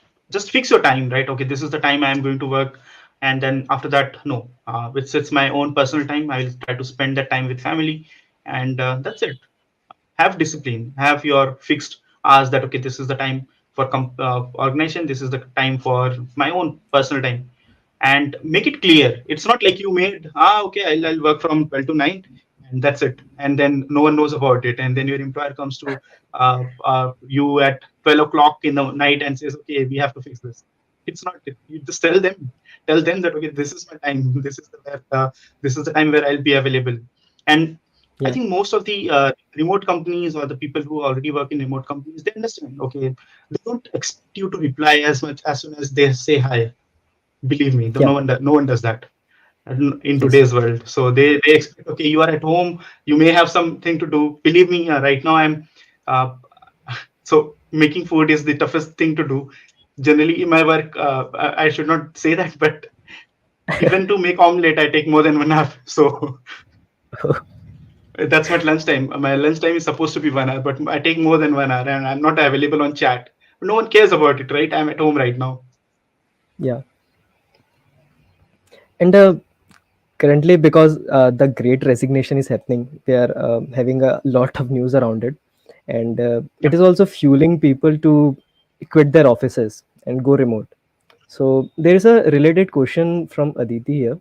fix your time, right? Okay, this is the time I am going to work, and then after that, no, it's my own personal time. I will try to spend that time with family, and that's it. Have discipline. Have your fixed hours that okay, this is the time for organization. This is the time for my own personal time, and make it clear. It's not like you made okay, I'll work from 12 to 9 and that's it, and then no one knows about it, and then your employer comes to you at 12 o'clock in the night and says, okay, we have to fix this. It's not it. You just tell them that okay, this is my time. This is the time where I'll be available. And I Yeah. think most of the remote companies or the people who already work in remote companies, they understand. Okay, they don't expect you to reply as much as soon as they say hi. Believe me, Yeah. no one does that in Yes. today's world. So they expect, okay, you are at home, you may have something to do. Believe me, right now I'm uh, so making food is the toughest thing to do. Generally, in my work, I should not say that, but even to make omelette, I take more than 1 hour. So that's what lunchtime. My lunchtime is supposed to be 1 hour, but I take more than 1 hour, and I'm not available on chat. No one cares about it, right? I'm at home right now. Yeah. And currently, because the great resignation is happening, they are having a lot of news around it. and it Yep. is also fueling people to quit their offices and go remote. So there is a related question from Aditi here.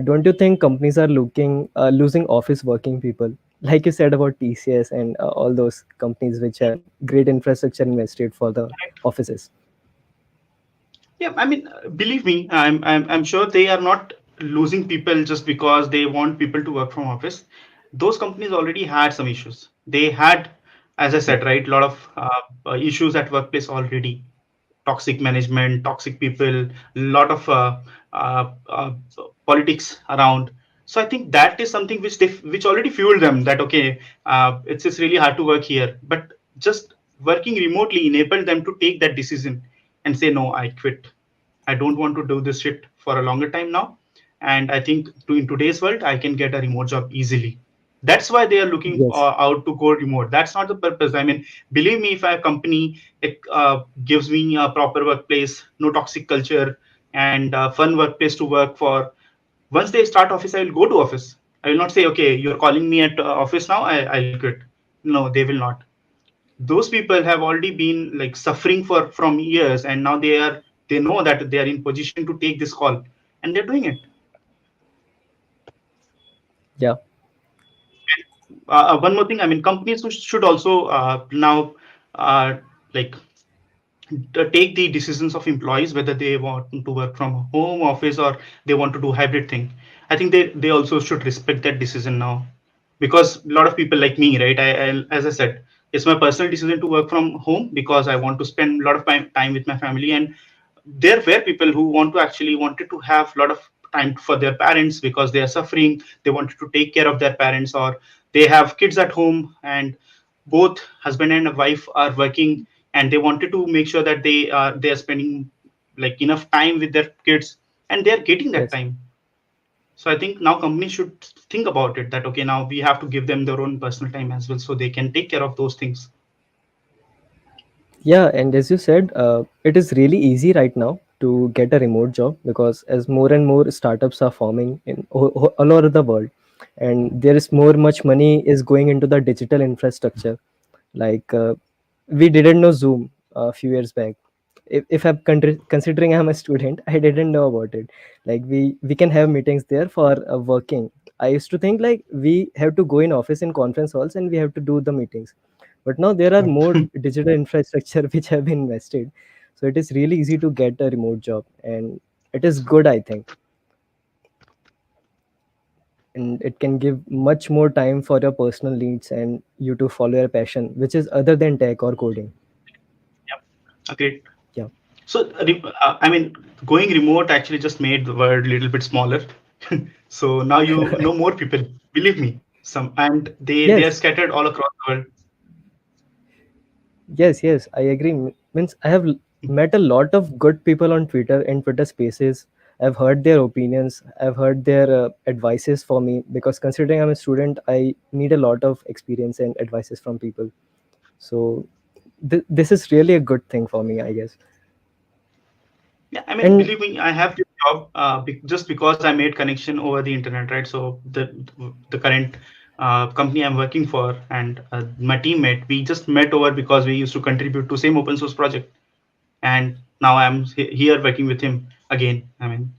Don't you think companies are losing office working people, like you said about TCS and all those companies which have great infrastructure invested for the offices? Yeah, I mean, believe me, I'm sure they are not losing people just because they want people to work from office. Those companies already had some issues. They had, as I Yeah. said, right, a lot of issues at workplace already. Toxic management, toxic people, a lot of uh, uh, politics around. So I think that is something which which already fueled them that okay, it's really hard to work here. But just working remotely enabled them to take that decision and say no, I quit. I don't want to do this shit for a longer time now. And I think in today's world, I can get a remote job easily. That's why they are looking Yes. out to go remote. That's not the purpose. I mean, believe me, if a company gives me a proper workplace, no toxic culture, and fun workplace to work for, once they start office, I will go to office. I will not say, okay, you're calling me at office now, I'll quit. No, they will not. Those people have already been like suffering for from years, and now they know that they are in position to take this call, and they're doing it. Yeah. One more thing, I mean, companies should also now uh, like take the decisions of employees whether they want to work from home office or they want to do hybrid thing. I think they also should respect that decision now, because a lot of people like me, right, as I said, it's my personal decision to work from home because I want to spend a lot of time with my family. And there were people who wanted to have a lot of time for their parents because they are suffering, they wanted to take care of their parents, or they have kids at home and both husband and wife are working, and they wanted to make sure that they are spending like enough time with their kids, and they are getting that Yes. time. So I think now companies should think about it that okay, now we have to give them their own personal time as well so they can take care of those things. Yeah, and as you said, it is really easy right now to get a remote job because as more and more startups are forming in all over the world, and there is more much money is going into the digital infrastructure. Like we didn't know Zoom a few years back. If I'm considering I'm a student, I didn't know about it. Like we can have meetings there for working. I used to think like we have to go in office in conference halls and we have to do the meetings, but now there are Yep. more digital infrastructure which have been invested, so it is really easy to get a remote job, and it is good, I think. And it can give much more time for your personal needs and you to follow your passion which is other than tech or coding. Yep. Okay. Yeah. So, I mean, going remote actually just made the world a little bit smaller. So now you know more people. Believe me, some and they are Yes. scattered all across the world. Yes, I agree. Means I have met a lot of good people on Twitter and Twitter Spaces. I've heard their opinions. I've heard their advices for me because considering I'm a student, I need a lot of experience and advices from people. So this is really a good thing for me, I guess. Yeah, I mean, And believe me, I have this job just because I made connection over the internet, right? So the current company I'm working for and my teammate, we just met over because we used to contribute to same open source project, and now I'm here working with him again. I mean,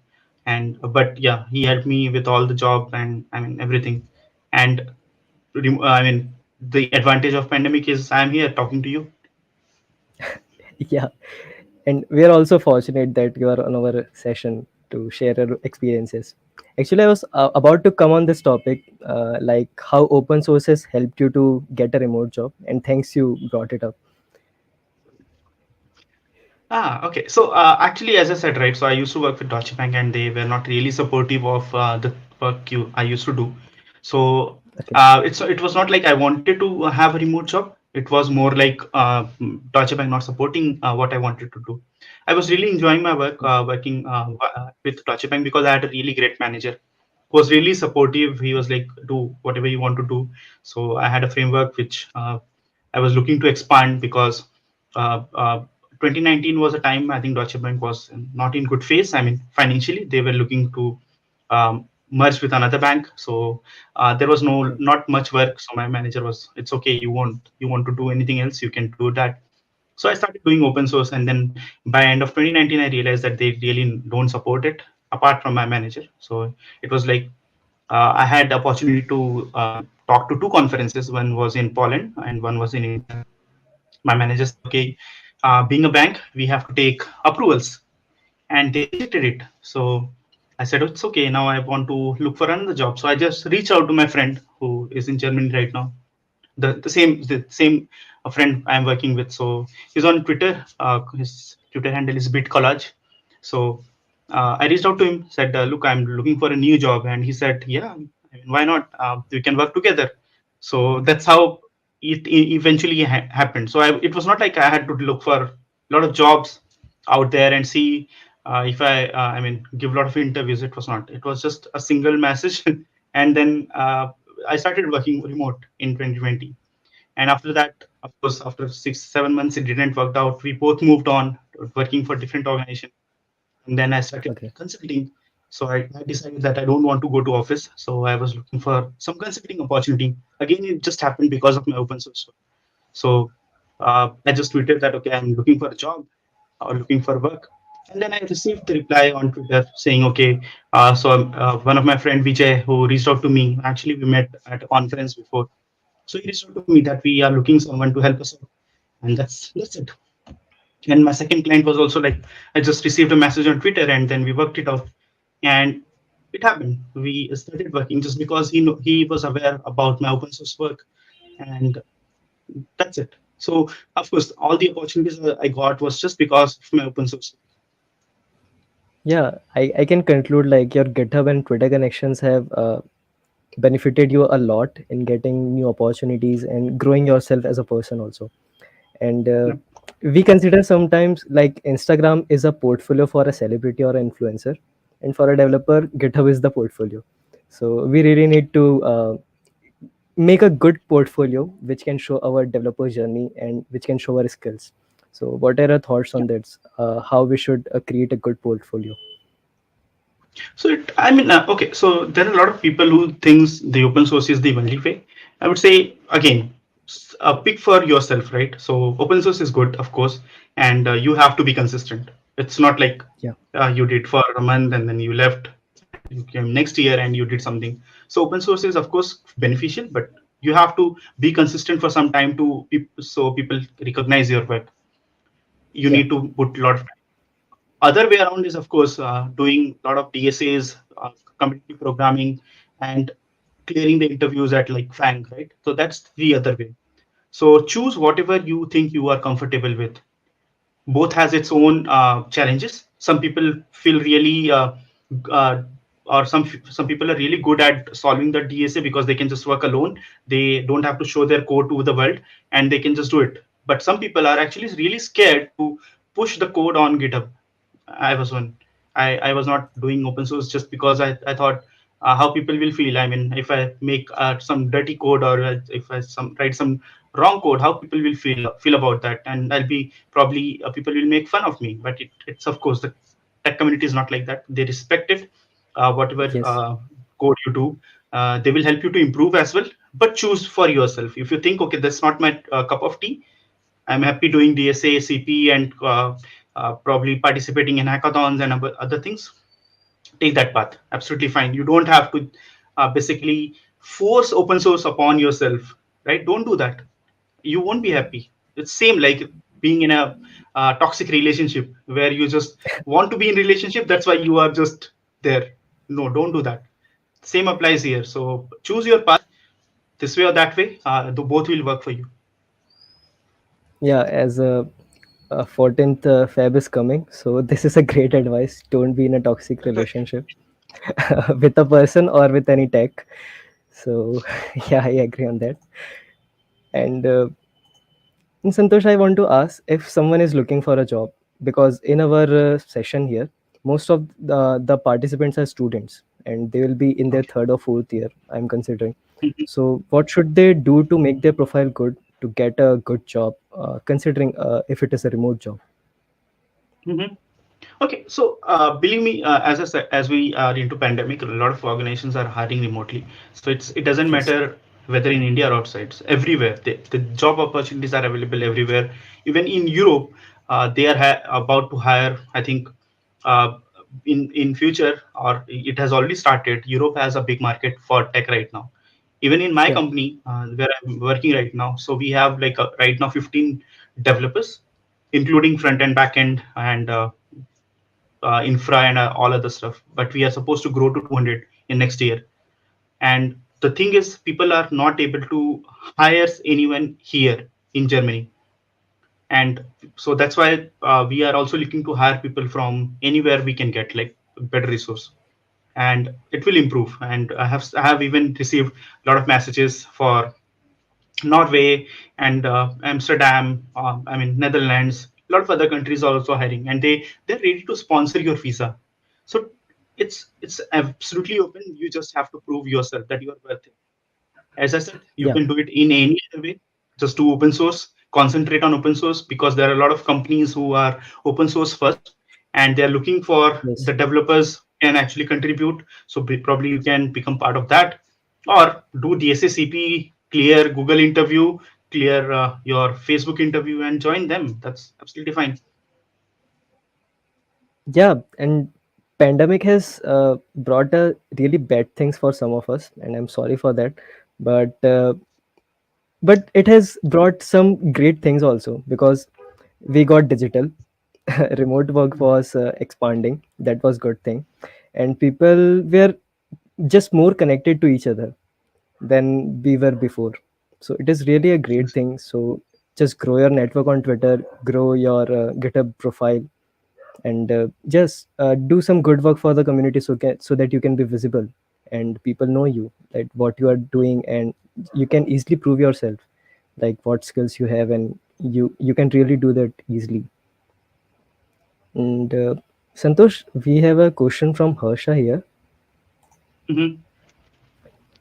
and but yeah, he helped me with all the job and I mean everything. And I mean, the advantage of pandemic is I'm here talking to you. yeah, and we are also fortunate that you are on our session to share your experiences. Actually, I was about to come on this topic, like how open sources helped you to get a remote job, and thanks you brought it up. Ah, okay. So actually, as I said, right, so I used to work with Deutsche Bank and they were not really supportive of the work I used to do. So Okay. it was not like I wanted to have a remote job. It was more like Deutsche Bank not supporting what I wanted to do. I was really enjoying my work working with Deutsche Bank because I had a really great manager who was really supportive. He was like, do whatever you want to do. So I had a framework which I was looking to expand because uh, uh, 2019 was a time I think Deutsche Bank was not in good phase. I mean, financially, they were looking to merged with another bank. So there was no Okay. not much work. So my manager was, it's okay. You want to do anything else, you can do that. So I started doing open source, and then by end of 2019, I realized that they really don't support it apart from my manager. So it was like I had the opportunity to talk to two conferences. One was in Poland and one was in India. My manager said, okay, being a bank, we have to take approvals, and they rejected it. So I said, it's okay. Now I want to look for another job. So I just reached out to my friend who is in Germany right now, the same friend I'm working with. So he's on Twitter. His Twitter handle is bitcollage. So I reached out to him, said, "Look, I'm looking for a new job," and he said, "Yeah, I mean, why not? We can work together." So that's how it eventually happened. So it was not like I had to look for a lot of jobs out there and see if I mean, give a lot of interviews. It was not. It was just a single message, and then I started working remote in 2020. And after that, of course, after 6 7 months, it didn't work out. We both moved on, working for different organizations. And then I started Okay. consulting. So I decided that I don't want to go to office. So I was looking for some consulting opportunity. Again, it just happened because of my open source. So I just tweeted that, okay, I'm looking for a job or looking for work. And then I received the reply on Twitter saying, okay, one of my friend Vijay, who reached out to me, actually we met at a conference before. So he reached out to me that we are looking someone to help us out. And that's it. And my second client was also like, I just received a message on Twitter, and then we worked it out. And it happened. We started working just because he was aware about my open source work, and that's it. So of course, all the opportunities that I got was just because of my open source. Yeah, I can conclude like your GitHub and Twitter connections have benefited you a lot in getting new opportunities and growing yourself as a person also. And Yeah. we consider sometimes like Instagram is a portfolio for a celebrity or an influencer, and for a developer, GitHub is the portfolio. So we really need to make a good portfolio which can show our developer journey and which can show our skills. So what are your thoughts on that? How we should create a good portfolio? So I mean, okay. So there are a lot of people who thinks the open source is the only way. I would say again, pick for yourself, right? So open source is good, of course, and you have to be consistent. It's not like Yeah. you did for a month and then you left, and you came next year and you did something. So open source is of course beneficial, but you have to be consistent for some time to so people recognize your work. You Yeah. need to put a lot of other way around is of course doing a lot of DSAs, competitive programming, and clearing the interviews at like Fang, right? So that's the other way. So choose whatever you think you are comfortable with. Both has its own challenges. Some people feel really uh, or some people are really good at solving the DSA because they can just work alone. They don't have to show their code to the world, and they can just do it. But some people are actually really scared to push the code on GitHub. I was one. I was not doing open source just because I thought how people will feel. I mean, if I make some dirty code, or if I write some wrong code, how people will feel about that, and I'll be probably people will make fun of me. But it's of course the tech community is not like that. They respect it, whatever Yes. code you do. They will help you to improve as well. But choose for yourself. If you think, okay, that's not my cup of tea, I'm happy doing DSA, CP, and probably participating in hackathons and other things. Take that path. Absolutely fine. You don't have to basically force open source upon yourself, right? Don't do that. You won't be happy. It's same like being in a toxic relationship where you just want to be in relationship. That's why you are just there. No, don't do that. Same applies here. So choose your path this way or that way. Both will work for you. Yeah, as a 14th Feb is coming, so this is a great advice. Don't be in a toxic relationship with a person or with any tech. So yeah, I agree on that. And Santosh, I want to ask if someone is looking for a job, because in our session here, most of the participants are students and they will be in their Okay. third or fourth year, I'm considering. So, what should they do to make their profile good to get a good job, considering if it is a remote job? Mhm. Okay, so believe me, as I said, as we are into pandemic, a lot of organizations are hiring remotely. So it doesn't Yes. matter whether in India or outside, it's everywhere. The job opportunities are available everywhere. Even in Europe, they are about to hire. I think uh, in future, or it has already started. Europe has a big market for tech right now. Even in my Yeah. company, where I'm working right now, so we have like right now 15 developers, including front end, back end, and infra and all other stuff. But we are supposed to grow to 200 in next year. And the thing is, people are not able to hire anyone here in Germany. And so that's why we are also looking to hire people from anywhere we can get like better resource, and it will improve. And I have even received a lot of messages for Norway and Amsterdam, I mean Netherlands. A lot of other countries are also hiring, and they're ready to sponsor your visa. So it's absolutely open. You just have to prove yourself that you are worth it. As I said, you Yeah. can do it in any other way. Just do open source, concentrate on open source, because there are a lot of companies who are open source first, and they're looking for Yes. the developers who can actually contribute. So probably you can become part of that, or do the SACP, clear Google interview, clear your Facebook interview, and join them. That's absolutely fine. Yeah, and pandemic has brought a really bad things for some of us, and I'm sorry for that. But it has brought some great things also, because we got digital. Remote work was expanding. That was good thing, and people were just more connected to each other than we were before. So it is really a great thing. So just grow your network on Twitter, grow your GitHub profile, and just do some good work for the community, so that you can be visible and people know you, that what you are doing, and you can easily prove yourself, like what skills you have, and you can really do that easily. And Santosh, we have a question from Harsha here. Mhm.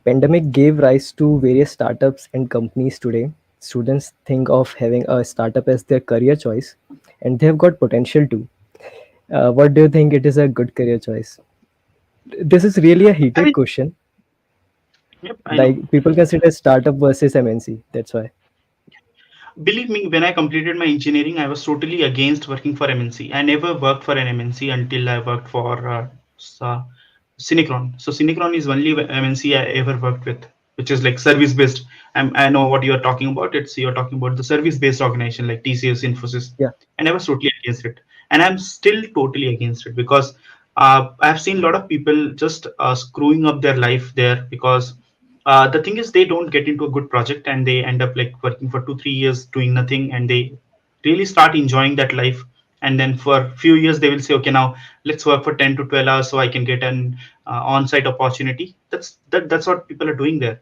Pandemic gave rise to various startups and companies today. Students think of having a startup as their career choice, and they have got potential too. What do you think it is a good career choice? This is really a I heated mean, question. yep, I know. Like people consider startup versus MNC. That's why. Believe me, when I completed my engineering, I was totally against working for MNC. I never worked for an MNC until I worked for Cinecron. So Cinecron is only MNC I ever worked with, which is like service based. I know what you are talking about. It's you're talking about the service based organization like TCS, Infosys, Yeah. and I was totally against it, and I'm still totally against it because I've seen a lot of people just screwing up their life there because the thing is they don't get into a good project and they end up like working for 2 3 years doing nothing, and they really start enjoying that life. And then for a few years they will say, okay, now let's work for 10 to 12 hours so I can get an on-site opportunity. That's what people are doing there.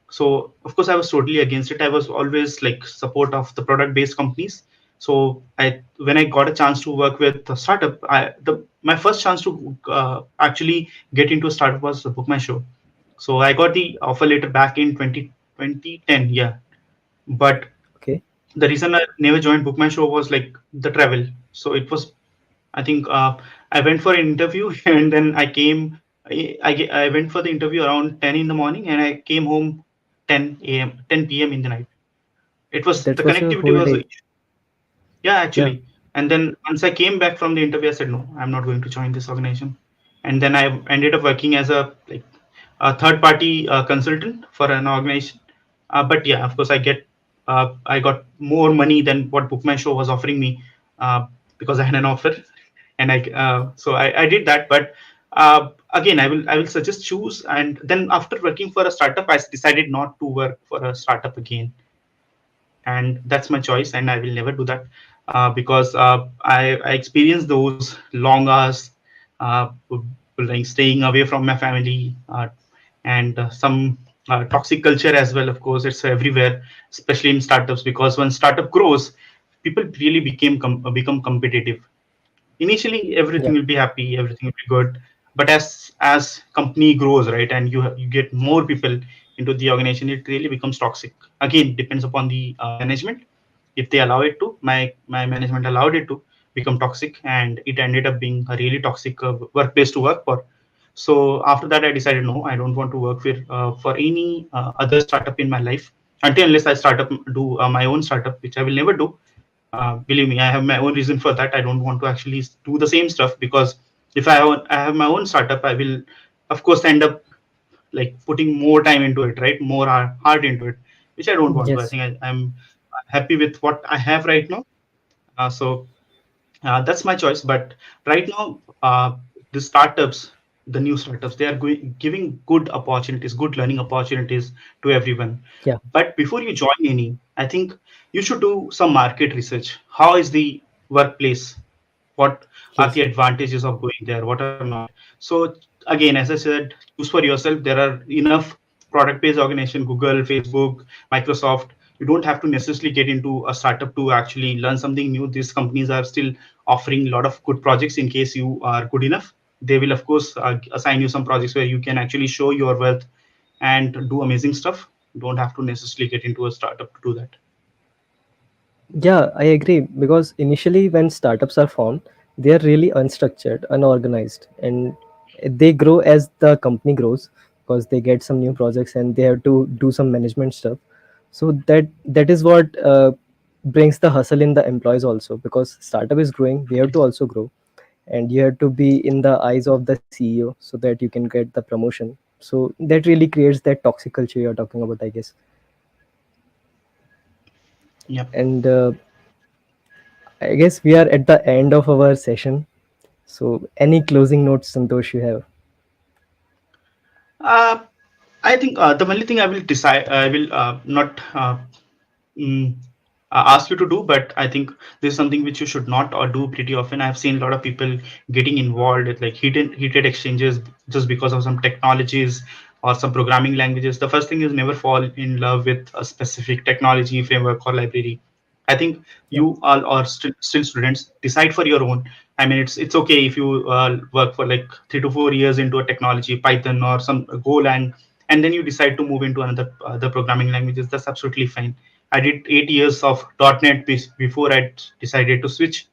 So of course I was totally against it. I was always like support of the product based companies. So I when I got a chance to work with a startup, my first chance to actually get into a startup was the Book My Show. So I got the offer letter back in 2010, yeah. But Okay. the reason I never joined Book My Show was like the travel. So it was, I think I went for an interview and then I came. I went for the interview around 10 in the morning and I came home 10 a.m. 10 p.m. in the night. It was That the was your connectivity whole was day. yeah, Yeah. actually. And then once I came back from the interview, I said, no, I'm not going to join this organization. And then I ended up working as a third party consultant for an organization. But yeah, of course, I got more money than what Book My Show was offering me because I had an offer, and I did that. But again, I will suggest choose. And then after working for a startup, I decided not to work for a startup again, and that's my choice, and I will never do that because I experienced those long hours, uh, like staying away from my family, and some toxic culture as well. Of course, it's everywhere, especially in startups, because when startup grows, people really become competitive. Initially everything Yeah. will be happy, everything will be good, but as company grows, right, and you get more people into the organization, it really becomes toxic. Again, depends upon the management, if they allow it to. My management allowed it to, become toxic, and it ended up being a really toxic workplace to work for. So after that, I decided no, I don't want to work for any other startup in my life until unless I start up do my own startup, which I will never do. Believe me, I have my own reason for that. I don't want to actually do the same stuff, because if I have my own startup, I will, of course, end up like putting more time into it, right? More heart into it, which I don't want to. I Yes. think I'm happy with what I have right now. So that's my choice. But right now, the startups, the new startups, they are giving good opportunities, good learning opportunities to everyone. Yeah. But before you join any, I think you should do some market research. How is the workplace? What are the Yes. advantages of going there? What are not? So again, as I said, choose for yourself. There are enough product-based organization, Google, Facebook, Microsoft. You don't have to necessarily get into a startup to actually learn something new. These companies are still offering a lot of good projects in case you are good enough. They will, of course, assign you some projects where you can actually show your wealth and do amazing stuff. You don't have to necessarily get into a startup to do that. Yeah, I agree, because initially when startups are formed, they are really unstructured, unorganized, and they grow as the company grows, because they get some new projects and they have to do some management stuff. So that is what brings the hustle in the employees also, because startup is growing, we have to also grow, and you have to be in the eyes of the CEO so that you can get the promotion. So that really creates that toxic culture you're talking about, I guess. Yeah. And I guess we are at the end of our session. So, any closing notes, Santosh, you have? Uh, I think the only thing I will decide, I will not mm, ask you to do, but I think this is something which you should not or do pretty often. I've seen a lot of people getting involved with like heated exchanges just because of some technologies or some programming languages. The first thing is never fall in love with a specific technology framework or library. I think Yeah. you all are still students. Decide for your own. I mean, it's okay if you work for like 3 to 4 years into a technology, Python or some Golang, and then you decide to move into another other programming languages. That's absolutely fine. I did 8 years of .NET before I decided to switch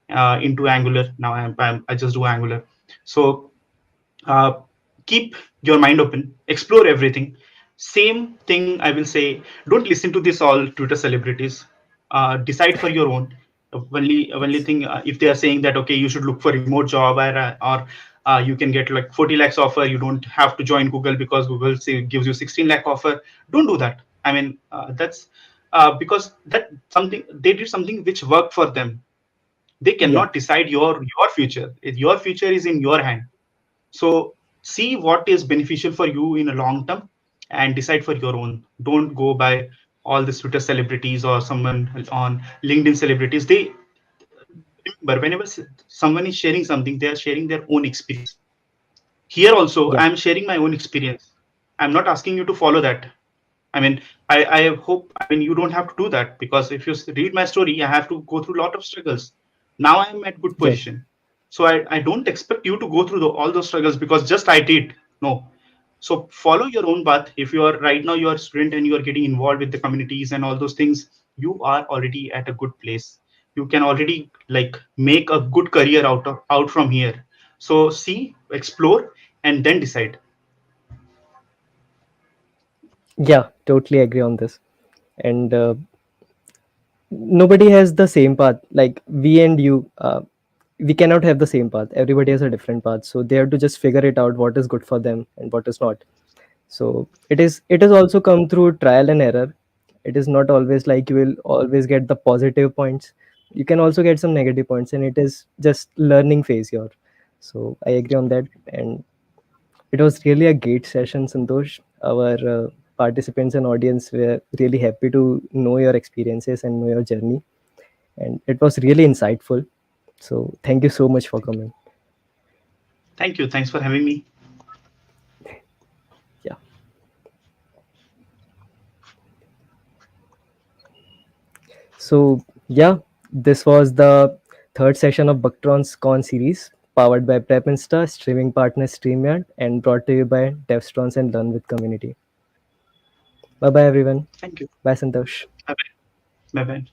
into Angular. Now I just do Angular. So uh, keep your mind open, explore everything. Same thing I will say, don't listen to this all Twitter celebrities. Decide for your own. Only Yes. thing, if they are saying that okay, you should look for remote job, or you can get like 40 lakhs offer, you don't have to join Google because Google gives you 16 lakh offer. Don't do that. I mean, that's because that something they did something which worked for them. They Yeah. cannot decide your future. Your future is in your hand. So see what is beneficial for you in a long term and decide for your own. Don't go by all the Twitter celebrities or someone on LinkedIn celebrities. They remember whenever someone is sharing something, they are sharing their own experience. Here also, Yeah. I'm sharing my own experience. I'm not asking you to follow that. I mean, I hope, I mean, you don't have to do that, because if you read my story, I have to go through a lot of struggles. Now I'm at good Yes. position. So I don't expect you to go through all those struggles because just I did. No. So follow your own path. If you are right now, you are a student and you are getting involved with the communities and all those things, you are already at a good place. You can already like make a good career out from here. So see, explore, and then decide. Yeah, totally agree on this. And nobody has the same path. Like we and you, we cannot have the same path. Everybody has a different path. So they have to just figure it out what is good for them and what is not. So it is also come through trial and error. It is not always like you will always get the positive points. You can also get some negative points, and it is just learning phase here. So I agree on that. And it was really a great session, Santosh. Our participants and audience were really happy to know your experiences and know your journey, and it was really insightful. So thank you so much for Thank you. coming. Thank you. Thanks for having me. Yeah. So yeah, this was the third session of BUGTRONS Con series, powered by Prep Insta, streaming partner StreamYard, and brought to you by DEVSTRONS and Learn with Community. Bye bye everyone. Thank you. Bye Santosh. Bye bye. Bye bye.